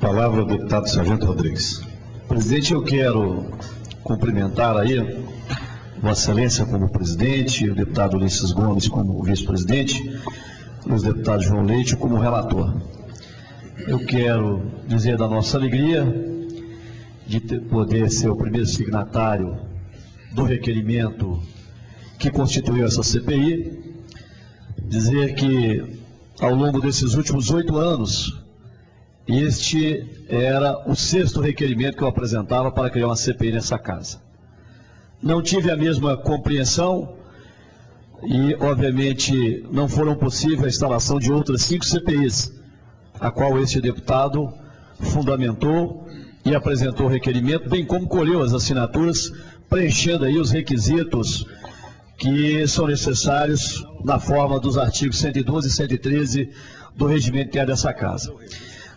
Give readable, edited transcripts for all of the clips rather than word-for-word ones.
Palavra ao deputado Sargento Rodrigues. Presidente, eu quero cumprimentar aí Vossa Excelência como presidente, o deputado Ulisses Gomes como vice-presidente, os deputados João Leite como relator. Eu quero dizer da nossa alegria de poder ser o primeiro signatário do requerimento que constituiu essa CPI, dizer que ao longo desses últimos 8 anos, este era o 6º requerimento que eu apresentava para criar uma CPI nessa casa. Não tive a mesma compreensão e, obviamente, não foram possíveis a instalação de outras 5 CPIs, a qual este deputado fundamentou e apresentou o requerimento, bem como colheu as assinaturas, preenchendo aí os requisitos que são necessários na forma dos artigos 112 e 113 do regimento interno dessa casa.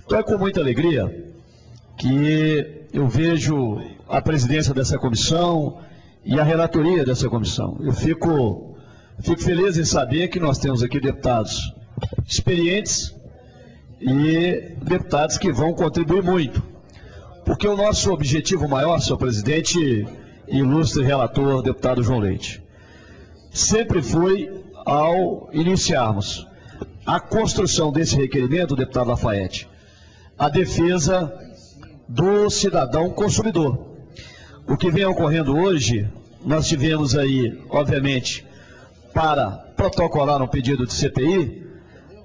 Então é com muita alegria que eu vejo a presidência dessa comissão e a relatoria dessa comissão. Eu fico feliz em saber que nós temos aqui deputados experientes e deputados que vão contribuir muito. Porque o nosso objetivo maior, senhor presidente e ilustre relator, deputado João Leite, sempre foi, ao iniciarmos a construção desse requerimento, deputado Lafayette, a defesa do cidadão consumidor. O que vem ocorrendo hoje, nós tivemos aí, obviamente, para protocolar um pedido de CPI,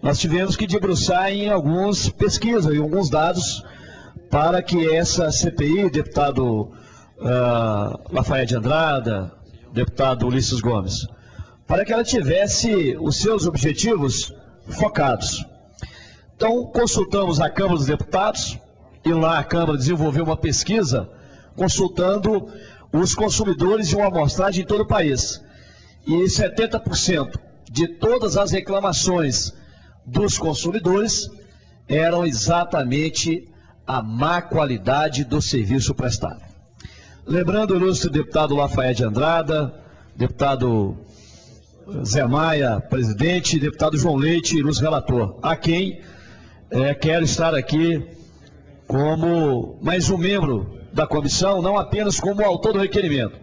nós tivemos que debruçar em algumas pesquisas, em alguns dados, para que essa CPI, deputado Lafayette Andrada, deputado Ulisses Gomes, para que ela tivesse os seus objetivos focados. Então, consultamos a Câmara dos Deputados, e lá a Câmara desenvolveu uma pesquisa consultando os consumidores de uma amostragem em todo o país. E 70% de todas as reclamações dos consumidores eram exatamente a má qualidade do serviço prestado. Lembrando o ilustre deputado Lafayette Andrada, deputado Zé Maia, presidente, deputado João Leite, ilustre relator, a quem quero estar aqui como mais um membro da comissão, não apenas como autor do requerimento,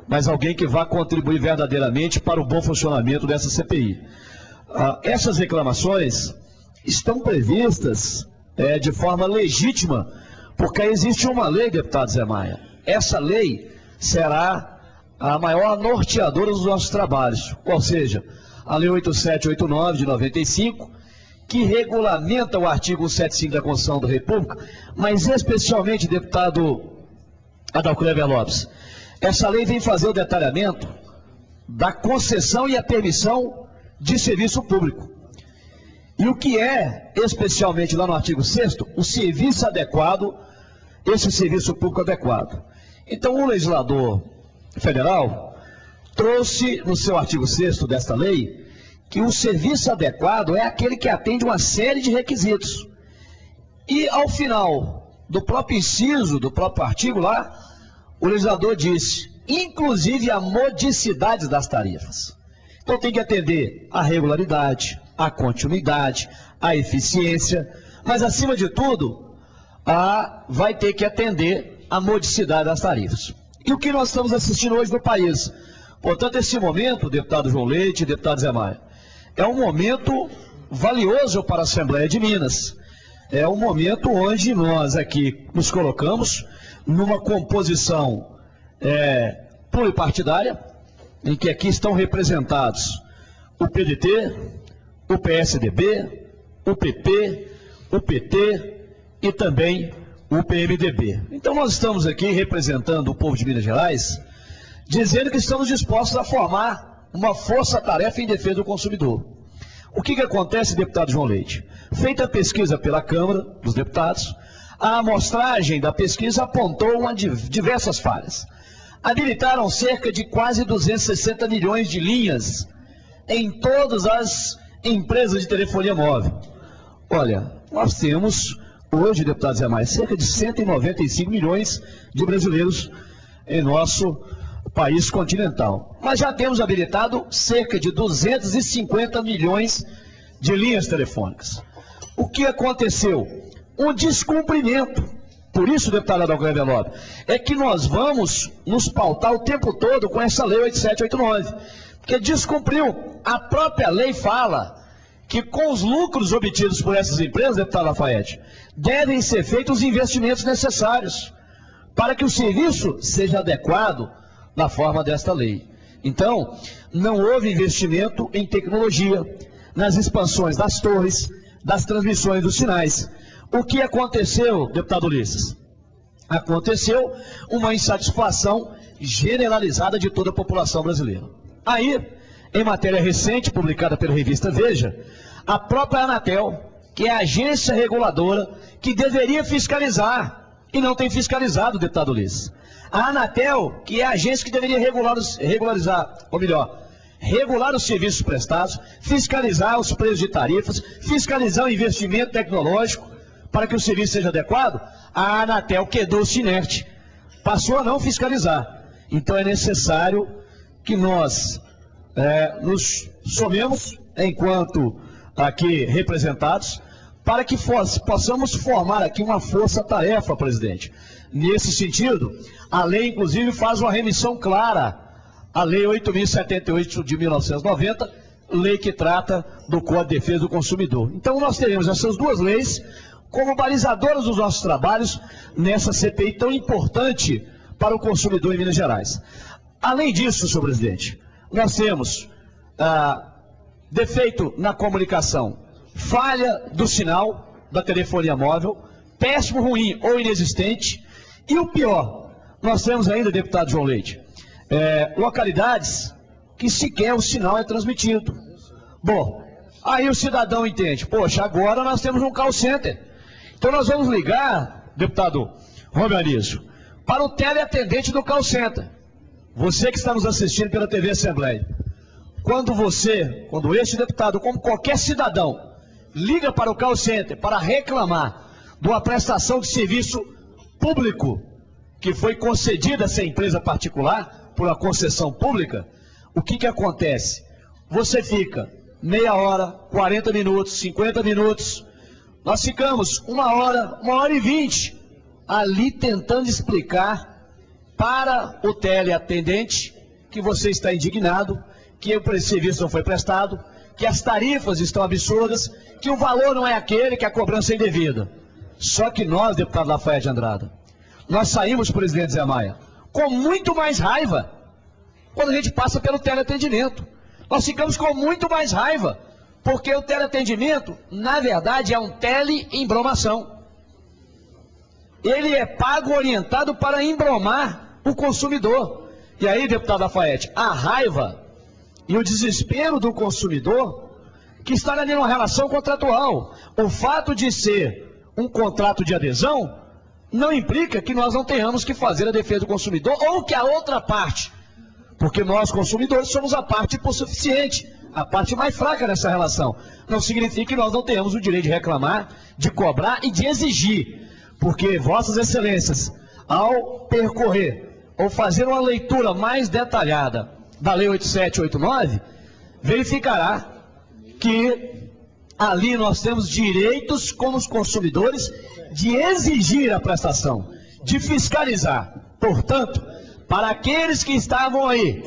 mas alguém que vá contribuir verdadeiramente para o bom funcionamento dessa CPI. Essas reclamações estão previstas de forma legítima, porque existe uma lei, deputado Zé Maia. Essa lei será a maior norteadora dos nossos trabalhos, ou seja, a Lei 8789 de 95, que regulamenta o artigo 175 da Constituição da República, mas especialmente, deputado Adalcleber Lopes, essa lei vem fazer o detalhamento da concessão e a permissão de serviço público. E o que é, especialmente lá no artigo 6º, o serviço adequado, esse serviço público adequado. Então, o legislador federal trouxe no seu artigo 6º desta lei que o serviço adequado é aquele que atende uma série de requisitos. E ao final do próprio inciso, do próprio artigo lá, o legislador disse, inclusive a modicidade das tarifas. Então tem que atender a regularidade, a continuidade, a eficiência, mas acima de tudo, vai ter que atender a modicidade das tarifas. E o que nós estamos assistindo hoje no país? Portanto, esse momento, deputado João Leite, deputado Zé Maia, é um momento valioso para a Assembleia de Minas. É um momento onde nós aqui nos colocamos numa composição pluripartidária, em que aqui estão representados o PDT, o PSDB, o PP, o PT e também o PMDB. Então nós estamos aqui representando o povo de Minas Gerais, dizendo que estamos dispostos a formar uma força-tarefa em defesa do consumidor. O que acontece, deputado João Leite? Feita a pesquisa pela Câmara dos Deputados, a amostragem da pesquisa apontou diversas falhas. Habilitaram cerca de quase 260 milhões de linhas em todas as empresas de telefonia móvel. Olha, nós temos hoje, deputado Zé Maia, cerca de 195 milhões de brasileiros em nosso país continental. Mas já temos habilitado cerca de 250 milhões de linhas telefônicas. O que aconteceu? um descumprimento. Por isso, deputado Adalberto Envelope, é que nós vamos nos pautar o tempo todo com essa lei 8789, porque descumpriu. A própria lei fala que com os lucros obtidos por essas empresas, deputado Lafayette, devem ser feitos os investimentos necessários para que o serviço seja adequado na forma desta lei. Então, não houve investimento em tecnologia, nas expansões das torres, das transmissões dos sinais. O que aconteceu, deputado Ulisses? Aconteceu uma insatisfação generalizada de toda a população brasileira. Aí, em matéria recente, publicada pela revista Veja, a própria Anatel, que é a agência reguladora que deveria fiscalizar, e não tem fiscalizado, deputado Ulisses. A Anatel, que é a agência que deveria regular os serviços prestados, fiscalizar os preços de tarifas, fiscalizar o investimento tecnológico, para que o serviço seja adequado, a Anatel quedou-se inerte, passou a não fiscalizar. Então é necessário que nós nos somemos, enquanto aqui representados, para que possamos formar aqui uma força-tarefa, presidente. Nesse sentido, a lei, inclusive, faz uma remissão clara à Lei 8.078 de 1990, lei que trata do Código de Defesa do Consumidor. Então nós teremos essas duas leis como balizadoras dos nossos trabalhos nessa CPI tão importante para o consumidor em Minas Gerais. Além disso, senhor presidente, nós temos defeito na comunicação, falha do sinal da telefonia móvel, péssimo, ruim ou inexistente, e o pior, nós temos ainda, deputado João Leite, localidades que sequer o sinal é transmitido. Bom, aí o cidadão entende, poxa, agora nós temos um call center. Então nós vamos ligar, deputado Romeu Anísio, para o teleatendente do call center. Você que está nos assistindo pela TV Assembleia. Quando este deputado, como qualquer cidadão, liga para o call center para reclamar de uma prestação de serviço público que foi concedida a essa empresa particular, por uma concessão pública, o que acontece? Você fica meia hora, 40 minutos, 50 minutos, nós ficamos uma hora e 20 ali tentando explicar para o teleatendente que você está indignado, que o serviço não foi prestado, que as tarifas estão absurdas, que o valor não é aquele, que a cobrança é indevida. Só que nós, deputado Lafayette Andrada, nós saímos, presidente Zé Maia, com muito mais raiva quando a gente passa pelo teleatendimento. Nós ficamos com muito mais raiva, porque o teleatendimento, na verdade, é um teleembromação. Ele é pago orientado para embromar o consumidor. E aí, deputado Lafayette, a raiva e o desespero do consumidor que está ali numa relação contratual. O fato de ser um contrato de adesão não implica que nós não tenhamos que fazer a defesa do consumidor ou que a outra parte, porque nós, consumidores, somos a parte hipossuficiente, a parte mais fraca nessa relação. Não significa que nós não tenhamos o direito de reclamar, de cobrar e de exigir, porque Vossas Excelências, ao percorrer ou fazer uma leitura mais detalhada da Lei 8789, verificará que ali nós temos direitos como os consumidores de exigir a prestação, de fiscalizar. Portanto, para aqueles que estavam aí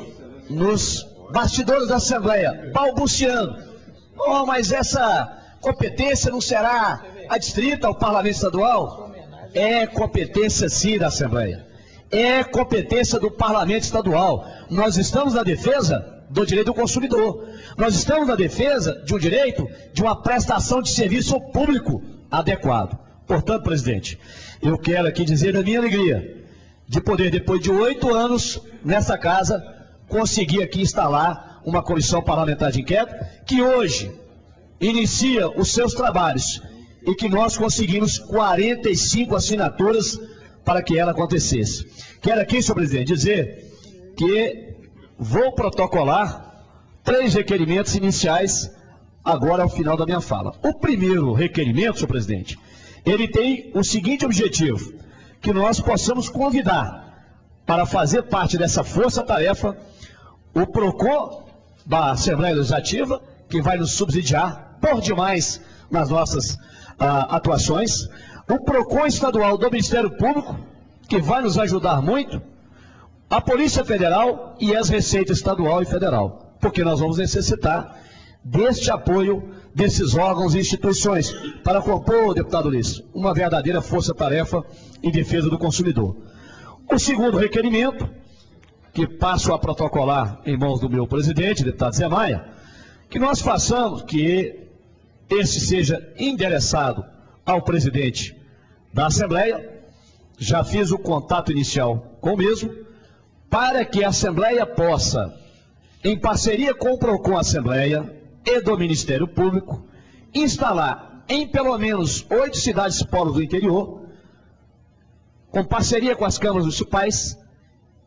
nos bastidores da Assembleia, balbuciando, oh, mas essa competência não será adstrita ao Parlamento Estadual? É competência sim da Assembleia, é competência do Parlamento Estadual. Nós estamos na defesa do direito do consumidor, nós estamos na defesa de um direito de uma prestação de serviço público adequado. Portanto, presidente, eu quero aqui dizer a minha alegria de poder, depois de 8 anos nessa casa, conseguir aqui instalar uma comissão parlamentar de inquérito que hoje inicia os seus trabalhos e que nós conseguimos 45 assinaturas para que ela acontecesse. Quero aqui, senhor presidente, dizer que vou protocolar 3 requerimentos iniciais agora ao final da minha fala. O primeiro requerimento, senhor presidente, ele tem o seguinte objetivo: que nós possamos convidar para fazer parte dessa força-tarefa o PROCON da Assembleia Legislativa, que vai nos subsidiar por demais nas nossas atuações, o PROCON estadual do Ministério Público, que vai nos ajudar muito, a Polícia Federal e as Receitas Estadual e Federal, porque nós vamos necessitar deste apoio desses órgãos e instituições para compor, deputado Ulisses, uma verdadeira força-tarefa em defesa do consumidor. O segundo requerimento, que passo a protocolar em mãos do meu presidente, deputado Zé Maia, que nós façamos que esse seja endereçado ao presidente da Assembleia. Já fiz o contato inicial com o mesmo, para que a Assembleia possa, em parceria com o PROCON Assembleia e do Ministério Público, instalar em pelo menos 8 cidades polos do interior, com parceria com as câmaras municipais,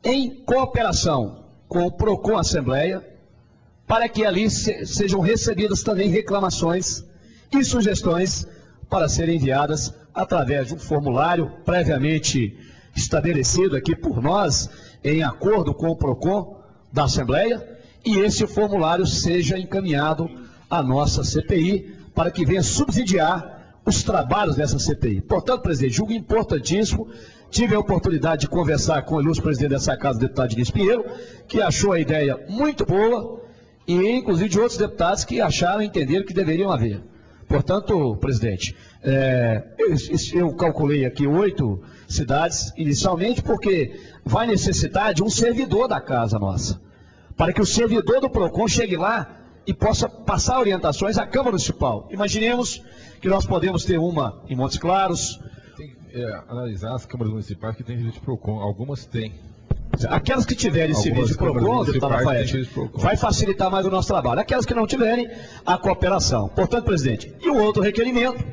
em cooperação com o PROCON Assembleia, para que ali sejam recebidas também reclamações e sugestões para serem enviadas através de um formulário previamente estabelecido aqui por nós, em acordo com o PROCON da Assembleia, e esse formulário seja encaminhado à nossa CPI, para que venha subsidiar os trabalhos dessa CPI. Portanto, presidente, julgo importantíssimo. Tive a oportunidade de conversar com o ilustre presidente dessa casa, o deputado Diniz Pinheiro, que achou a ideia muito boa, e inclusive de outros deputados que acharam e entenderam que deveriam haver. Portanto, presidente, eu calculei aqui 8 cidades inicialmente, porque vai necessitar de um servidor da casa nossa, para que o servidor do PROCON chegue lá e possa passar orientações à Câmara Municipal. Imaginemos que nós podemos ter uma em Montes Claros. Tem que analisar as câmaras municipais que têm serviço de PROCON. Algumas têm. Aquelas que tiverem serviço de PROCON, deputado Rafael, vai facilitar mais o nosso trabalho. Aquelas que não tiverem, a cooperação. Portanto, presidente, e o outro requerimento,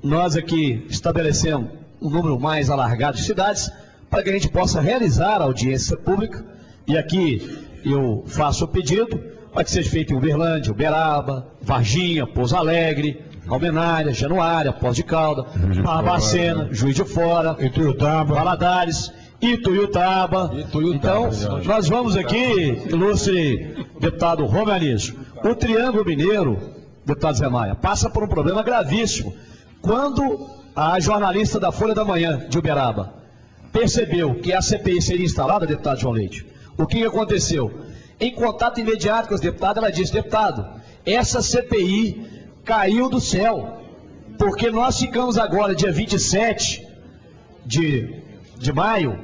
nós aqui estabelecemos um número mais alargado de cidades, para que a gente possa realizar a audiência pública, e aqui eu faço o pedido para que seja feito em Uberlândia, Uberaba, Varginha, Pouso Alegre, Almenária, Januária, Poços de Caldas, Barbacena, Juiz de Fora, Ituiutaba, Valadares, Ituiutaba. Então, nós vamos aqui, ilustre deputado Romanizo, o Triângulo Mineiro, deputado Zé Maia, passa por um problema gravíssimo. Quando a jornalista da Folha da Manhã, de Uberaba, percebeu que a CPI seria instalada, deputado João Leite, o que aconteceu? Em contato imediato com os deputados, ela disse: deputado, essa CPI caiu do céu, porque nós ficamos agora, dia 27 de maio,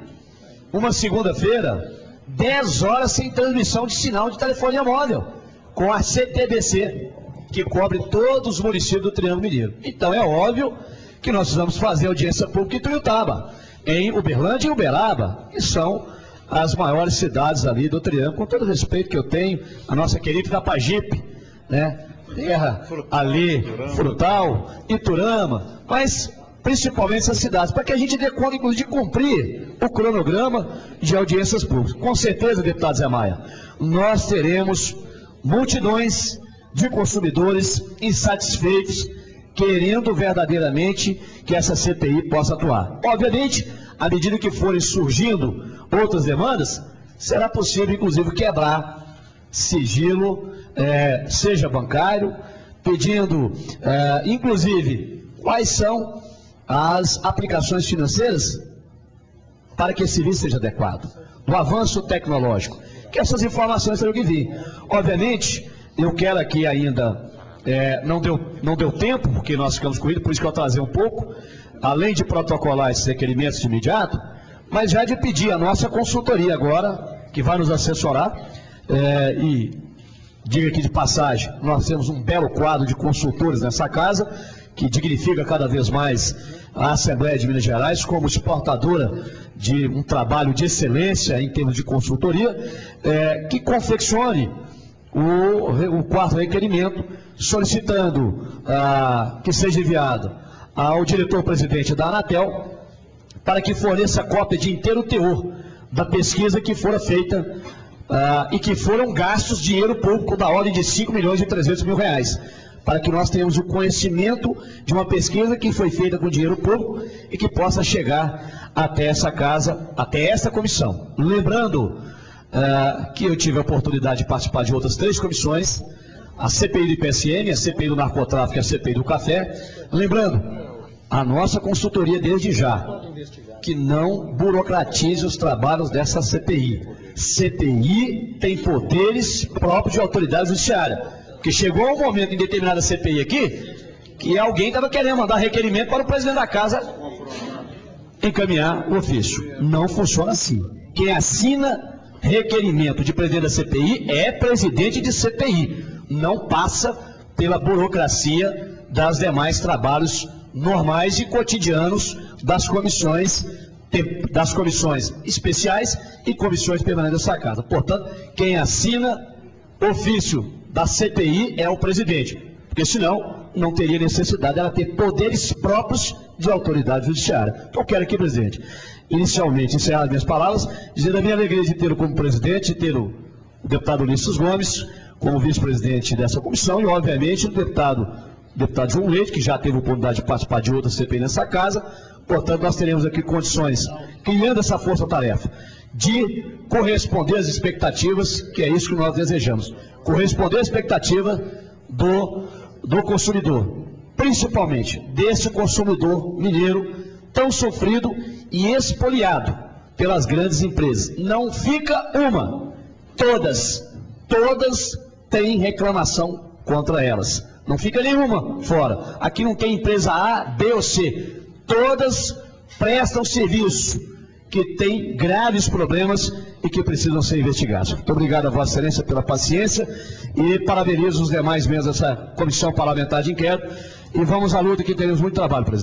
uma segunda-feira, 10 horas sem transmissão de sinal de telefonia móvel, com a CTBC, que cobre todos os municípios do Triângulo Mineiro. Então é óbvio que nós precisamos fazer audiência pública em Ituiutaba, em Uberlândia e Uberaba, que são as maiores cidades ali do Triângulo, com todo o respeito que eu tenho, a nossa querida Itapajipe, né? Terra ali, Frutal, Iturama, mas principalmente essas cidades, para que a gente dê conta, inclusive, de cumprir o cronograma de audiências públicas. Com certeza, deputado Zé Maia, nós teremos multidões de consumidores insatisfeitos, querendo verdadeiramente que essa CPI possa atuar. Obviamente, à medida que forem surgindo outras demandas, será possível, inclusive, quebrar sigilo, seja bancário, pedindo, inclusive, quais são as aplicações financeiras para que esse serviço seja adequado, do avanço tecnológico, que essas informações terão que vir. Obviamente, eu quero aqui ainda, não deu tempo, porque nós ficamos corridos, por isso que eu atrasei um pouco, além de protocolar esses requerimentos de imediato, mas já de pedir a nossa consultoria agora, que vai nos assessorar, e diga aqui de passagem, nós temos um belo quadro de consultores nessa casa, que dignifica cada vez mais a Assembleia de Minas Gerais como exportadora de um trabalho de excelência em termos de consultoria, que confeccione o quarto requerimento, solicitando que seja enviado ao diretor-presidente da Anatel, para que forneça cópia de inteiro teor da pesquisa que fora feita e que foram gastos dinheiro público da ordem de R$5.300.000, para que nós tenhamos o conhecimento de uma pesquisa que foi feita com dinheiro público e que possa chegar até essa casa, até essa comissão. Lembrando que eu tive a oportunidade de participar de outras 3 comissões, a CPI do IPSM, a CPI do narcotráfico e a CPI do café. Lembrando, a nossa consultoria desde já, que não burocratize os trabalhos dessa CPI. CPI tem poderes próprios de autoridade judiciária. Porque chegou um momento em determinada CPI aqui, que alguém estava querendo mandar requerimento para o presidente da casa encaminhar o ofício. Não funciona assim. Quem assina requerimento de presidente da CPI é presidente de CPI. Não passa pela burocracia das demais trabalhos normais e cotidianos das comissões especiais e comissões permanentes dessa casa. Portanto, quem assina ofício da CPI é o presidente, porque senão não teria necessidade dela ter poderes próprios de autoridade judiciária. Então, eu quero aqui, presidente, inicialmente encerrar as minhas palavras, dizer a minha alegria de tê-lo como presidente, ter o deputado Ulisses Gomes como vice-presidente dessa comissão e, obviamente, o deputado João Leite, que já teve a oportunidade de participar de outra CPI nessa casa. Portanto, nós teremos aqui condições, criando essa força-tarefa, de corresponder às expectativas, que é isso que nós desejamos. Corresponder à expectativa do consumidor, principalmente desse consumidor mineiro tão sofrido e expoliado pelas grandes empresas. Não fica uma, todas têm reclamação contra elas. Não fica nenhuma fora. Aqui não tem empresa A, B ou C. Todas prestam serviço que tem graves problemas e que precisam ser investigados. Muito obrigado a Vossa Excelência pela paciência e parabenizo os demais membros dessa comissão parlamentar de inquérito e vamos à luta que teremos muito trabalho, presidente.